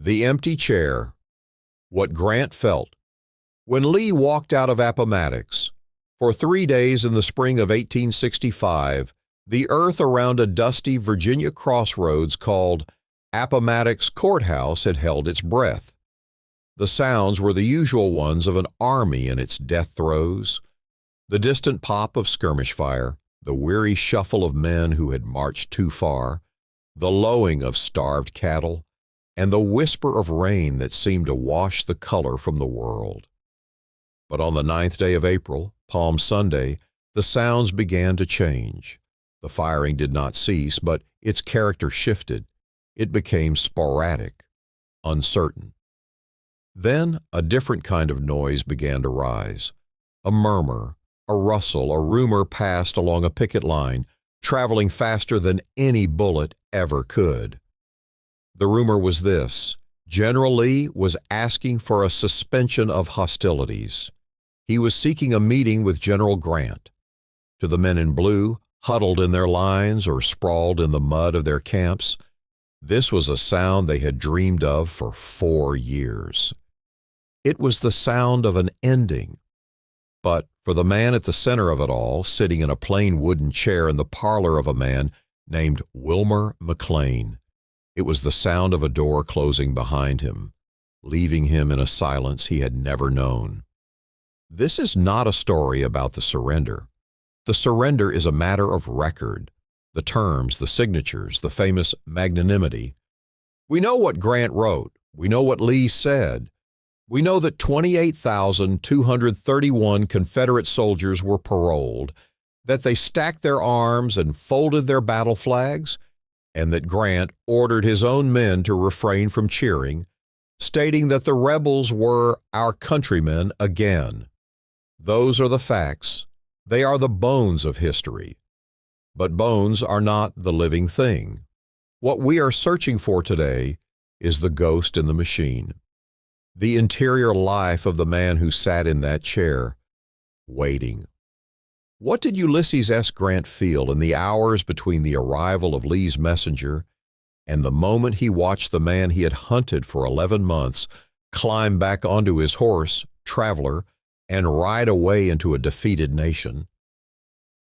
The empty chair. What Grant felt. When Lee walked out of Appomattox, for 3 days in the spring of 1865, the earth around a dusty Virginia crossroads called Appomattox Court House had held its breath. The sounds were the usual ones of an army in its death throes. The distant pop of skirmish fire, the weary shuffle of men who had marched too far, the lowing of starved cattle, and the whisper of rain that seemed to wash the color from the world. But on the 9th day of April, Palm Sunday, the sounds began to change. The firing did not cease, but its character shifted. It became sporadic, uncertain. Then a different kind of noise began to rise. A murmur, a rustle, a rumor passed along a picket line, traveling faster than any bullet ever could. The rumor was this: General Lee was asking for a suspension of hostilities. He was seeking a meeting with General Grant. To the men in blue, huddled in their lines or sprawled in the mud of their camps, this was a sound they had dreamed of for 4 years. It was the sound of an ending. But for the man at the center of it all, sitting in a plain wooden chair in the parlor of a man named Wilmer McLean, it was the sound of a door closing behind him, leaving him in a silence he had never known. This is not a story about the surrender. The surrender is a matter of record, the terms, the signatures, the famous magnanimity. We know what Grant wrote. We know what Lee said. We know that 28,231 Confederate soldiers were paroled, that they stacked their arms and folded their battle flags, and that Grant ordered his own men to refrain from cheering, stating that the rebels were our countrymen again. Those are the facts. They are the bones of history. But bones are not the living thing. What we are searching for today is the ghost in the machine, the interior life of the man who sat in that chair, waiting. What did Ulysses S. Grant feel in the hours between the arrival of Lee's messenger and the moment he watched the man he had hunted for 11 months climb back onto his horse, Traveler, and ride away into a defeated nation?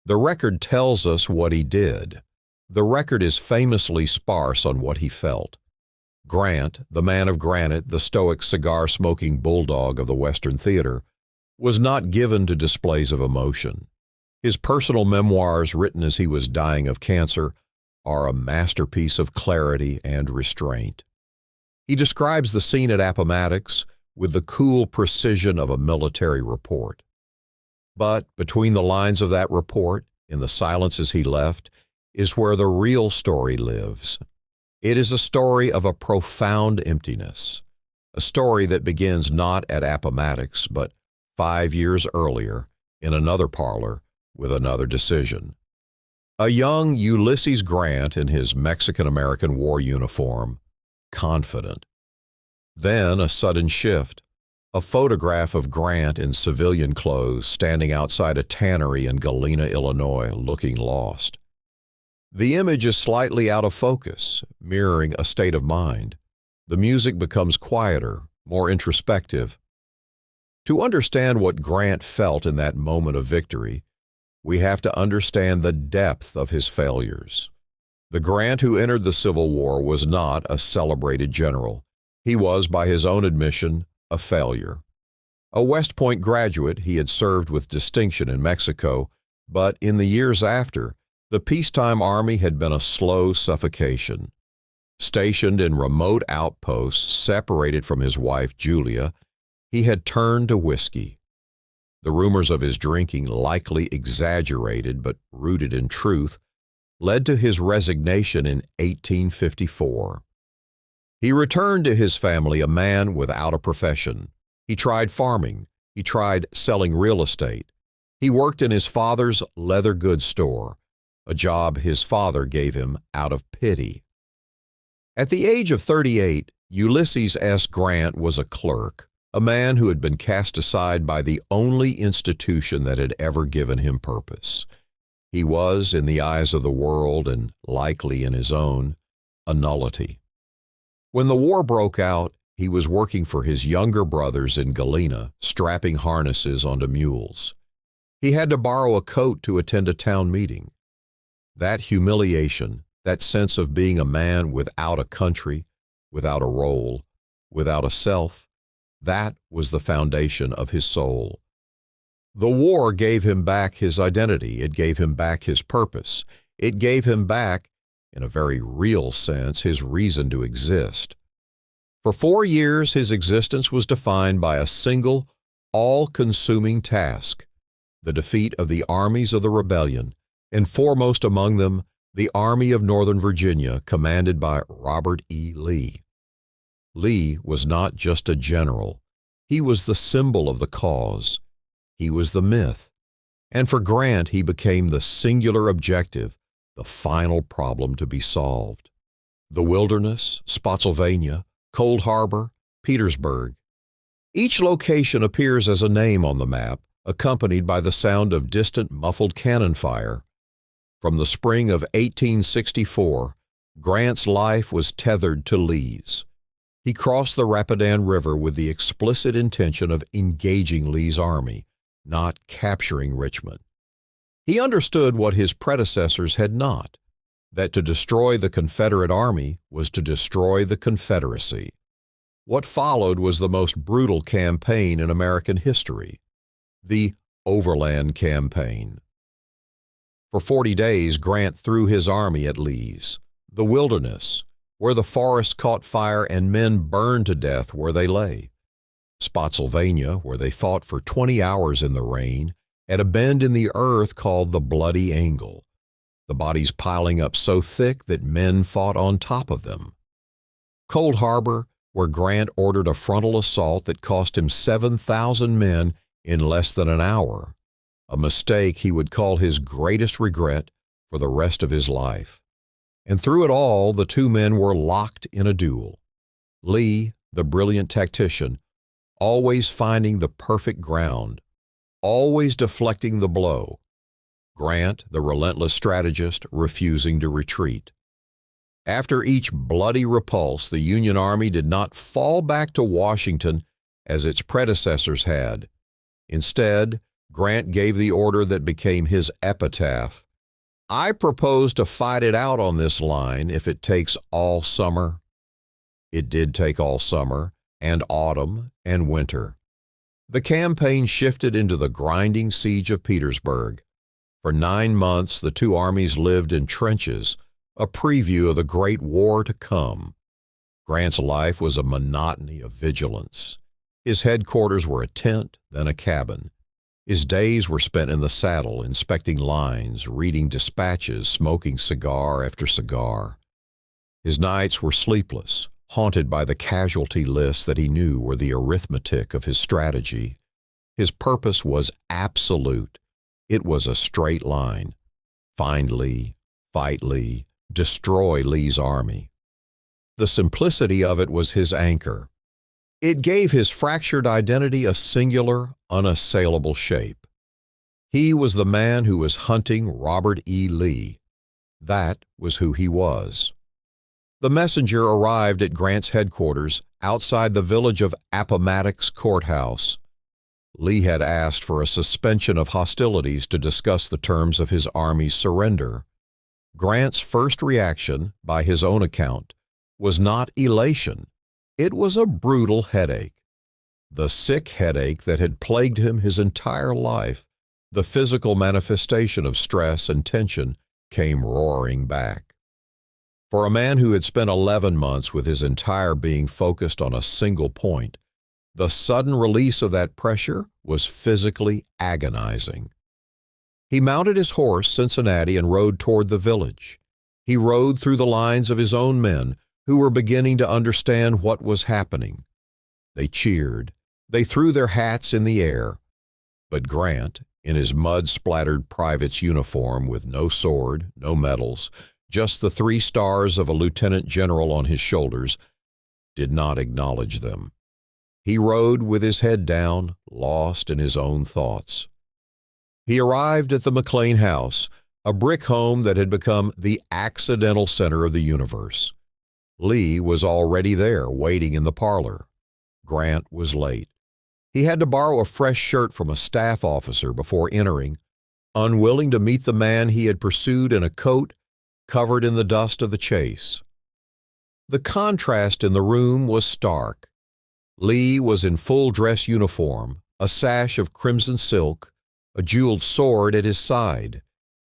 The record tells us what he did. The record is famously sparse on what he felt. Grant, the man of granite, the stoic cigar-smoking bulldog of the Western theater, was not given to displays of emotion. His personal memoirs, written as he was dying of cancer, are a masterpiece of clarity and restraint. He describes the scene at Appomattox with the cool precision of a military report. But between the lines of that report, in the silences he left, is where the real story lives. It is a story of a profound emptiness, a story that begins not at Appomattox, but 5 years earlier, in another parlor, with another decision. A young Ulysses Grant in his Mexican-American war uniform, confident. Then a sudden shift, a photograph of Grant in civilian clothes standing outside a tannery in Galena, Illinois, looking lost. The image is slightly out of focus, mirroring a state of mind. The music becomes quieter, more introspective. To understand what Grant felt in that moment of victory, we have to understand the depth of his failures. The Grant who entered the Civil War was not a celebrated general. He was, by his own admission, a failure. A West Point graduate, he had served with distinction in Mexico, but in the years after, the peacetime army had been a slow suffocation. Stationed in remote outposts, separated from his wife, Julia, he had turned to whiskey. The rumors of his drinking, likely exaggerated but rooted in truth, led to his resignation in 1854. He returned to his family a man without a profession. He tried farming. He tried selling real estate. He worked in his father's leather goods store, a job his father gave him out of pity. At the age of 38, Ulysses S. Grant was a clerk, a man who had been cast aside by the only institution that had ever given him purpose. He was, in the eyes of the world and likely in his own, a nullity. When the war broke out, he was working for his younger brothers in Galena, strapping harnesses onto mules. He had to borrow a coat to attend a town meeting. That humiliation, that sense of being a man without a country, without a role, without a self, that was the foundation of his soul. The war gave him back his identity. It gave him back his purpose. It gave him back, in a very real sense, his reason to exist. For 4 years, his existence was defined by a single, all-consuming task: the defeat of the armies of the rebellion, and foremost among them, the Army of Northern Virginia, commanded by Robert E. Lee. Lee was not just a general. He was the symbol of the cause. He was the myth. And for Grant, he became the singular objective, the final problem to be solved. The Wilderness, Spotsylvania, Cold Harbor, Petersburg. Each location appears as a name on the map, accompanied by the sound of distant muffled cannon fire. From the spring of 1864, Grant's life was tethered to Lee's. He crossed the Rapidan River with the explicit intention of engaging Lee's army, not capturing Richmond. He understood what his predecessors had not, that to destroy the Confederate Army was to destroy the Confederacy. What followed was the most brutal campaign in American history, the Overland Campaign. For 40 days, Grant threw his army at Lee's, the Wilderness, where the forests caught fire and men burned to death where they lay; Spotsylvania, where they fought for 20 hours in the rain, at a bend in the earth called the Bloody Angle, the bodies piling up so thick that men fought on top of them; Cold Harbor, where Grant ordered a frontal assault that cost him 7,000 men in less than an hour, a mistake he would call his greatest regret for the rest of his life. And through it all, the two men were locked in a duel. Lee, the brilliant tactician, always finding the perfect ground, always deflecting the blow; Grant, the relentless strategist, refusing to retreat. After each bloody repulse, the Union Army did not fall back to Washington as its predecessors had. Instead, Grant gave the order that became his epitaph: "I propose to fight it out on this line if it takes all summer." It did take all summer, and autumn, and winter. The campaign shifted into the grinding siege of Petersburg. For 9 months, the two armies lived in trenches, a preview of the great war to come. Grant's life was a monotony of vigilance. His headquarters were a tent, then a cabin. His days were spent in the saddle, inspecting lines, reading dispatches, smoking cigar after cigar. His nights were sleepless, haunted by the casualty lists that he knew were the arithmetic of his strategy. His purpose was absolute. It was a straight line: find Lee, fight Lee, destroy Lee's army. The simplicity of it was his anchor. It gave his fractured identity a singular, unassailable shape. He was the man who was hunting Robert E. Lee. That was who he was. The messenger arrived at Grant's headquarters outside the village of Appomattox Court House. Lee had asked for a suspension of hostilities to discuss the terms of his army's surrender. Grant's first reaction, by his own account, was not elation. It was a brutal headache. The sick headache that had plagued him his entire life, the physical manifestation of stress and tension, came roaring back. For a man who had spent 11 months with his entire being focused on a single point, the sudden release of that pressure was physically agonizing. He mounted his horse, Cincinnati, and rode toward the village. He rode through the lines of his own men, who were beginning to understand what was happening. They cheered. They threw their hats in the air. But Grant, in his mud-splattered private's uniform with no sword, no medals, just the 3 stars of a lieutenant general on his shoulders, did not acknowledge them. He rode with his head down, lost in his own thoughts. He arrived at the McLean house, a brick home that had become the accidental center of the universe. Lee was already there, waiting in the parlor. Grant was late. He had to borrow a fresh shirt from a staff officer before entering, unwilling to meet the man he had pursued in a coat covered in the dust of the chase. The contrast in the room was stark. Lee was in full dress uniform, a sash of crimson silk, a jeweled sword at his side.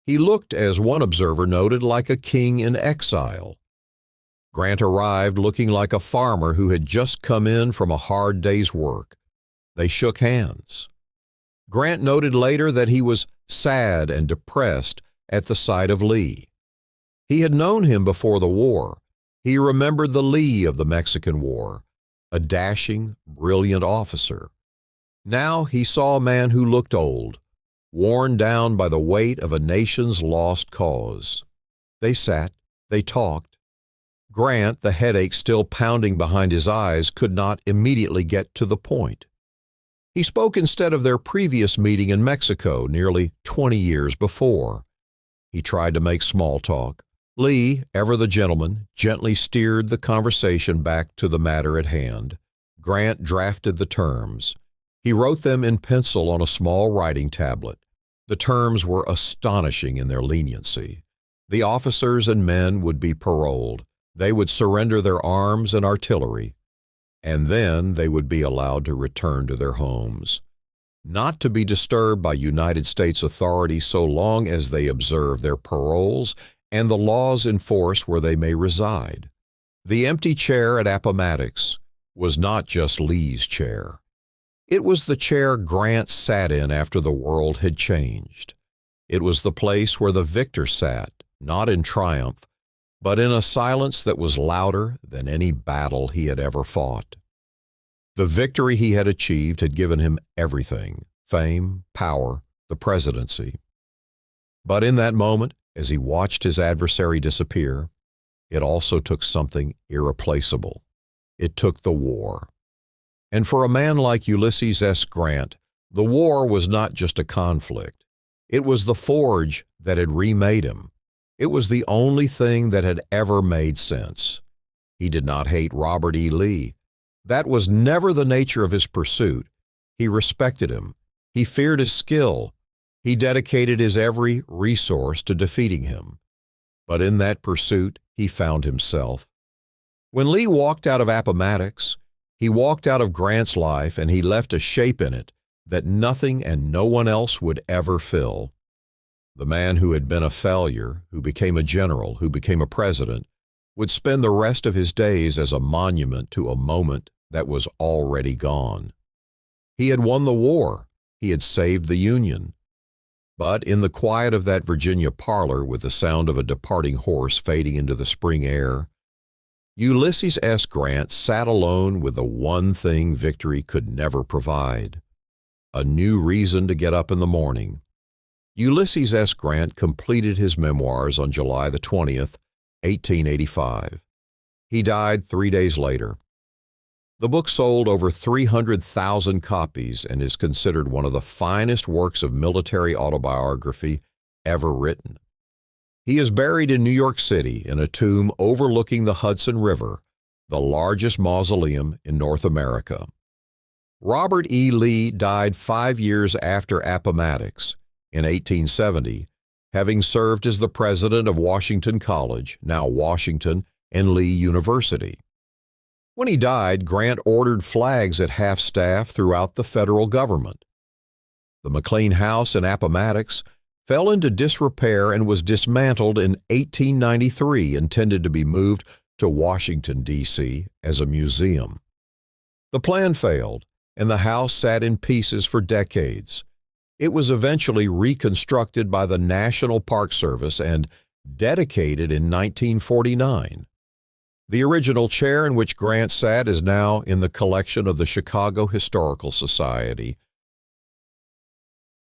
He looked, as one observer noted, like a king in exile. Grant arrived looking like a farmer who had just come in from a hard day's work. They shook hands. Grant noted later that he was sad and depressed at the sight of Lee. He had known him before the war. He remembered the Lee of the Mexican War, a dashing, brilliant officer. Now he saw a man who looked old, worn down by the weight of a nation's lost cause. They sat, they talked. Grant, the headache still pounding behind his eyes, could not immediately get to the point. He spoke instead of their previous meeting in Mexico nearly 20 years before. He tried to make small talk. Lee, ever the gentleman, gently steered the conversation back to the matter at hand. Grant drafted the terms. He wrote them in pencil on a small writing tablet. The terms were astonishing in their leniency. The officers and men would be paroled. They would surrender their arms and artillery, and then they would be allowed to return to their homes, not to be disturbed by United States authorities so long as they observe their paroles and the laws in force where they may reside. The empty chair at Appomattox was not just Lee's chair. It was the chair Grant sat in after the world had changed. It was the place where the victor sat, not in triumph, but in a silence that was louder than any battle he had ever fought. The victory he had achieved had given him everything: fame, power, the presidency. But in that moment, as he watched his adversary disappear, it also took something irreplaceable. It took the war. And for a man like Ulysses S. Grant, the war was not just a conflict. It was the forge that had remade him. It was the only thing that had ever made sense. He did not hate Robert E. Lee. That was never the nature of his pursuit. He respected him. He feared his skill. He dedicated his every resource to defeating him. But in that pursuit, he found himself. When Lee walked out of Appomattox, he walked out of Grant's life, and he left a shape in it that nothing and no one else would ever fill. The man who had been a failure, who became a general, who became a president, would spend the rest of his days as a monument to a moment that was already gone. He had won the war. He had saved the Union. But in the quiet of that Virginia parlor, with the sound of a departing horse fading into the spring air, Ulysses S. Grant sat alone with the one thing victory could never provide: a new reason to get up in the morning. Ulysses S. Grant completed his memoirs on July the 20th, 1885. He died 3 days later. The book sold over 300,000 copies and is considered one of the finest works of military autobiography ever written. He is buried in New York City in a tomb overlooking the Hudson River, the largest mausoleum in North America. Robert E. Lee died 5 years after Appomattox, in 1870, having served as the president of Washington College, now Washington and Lee University. When he died, Grant ordered flags at half-staff throughout the federal government. The McLean House in Appomattox fell into disrepair and was dismantled in 1893, intended to be moved to Washington, D.C. as a museum. The plan failed, and the house sat in pieces for decades. It was eventually reconstructed by the National Park Service and dedicated in 1949. The original chair in which Grant sat is now in the collection of the Chicago Historical Society,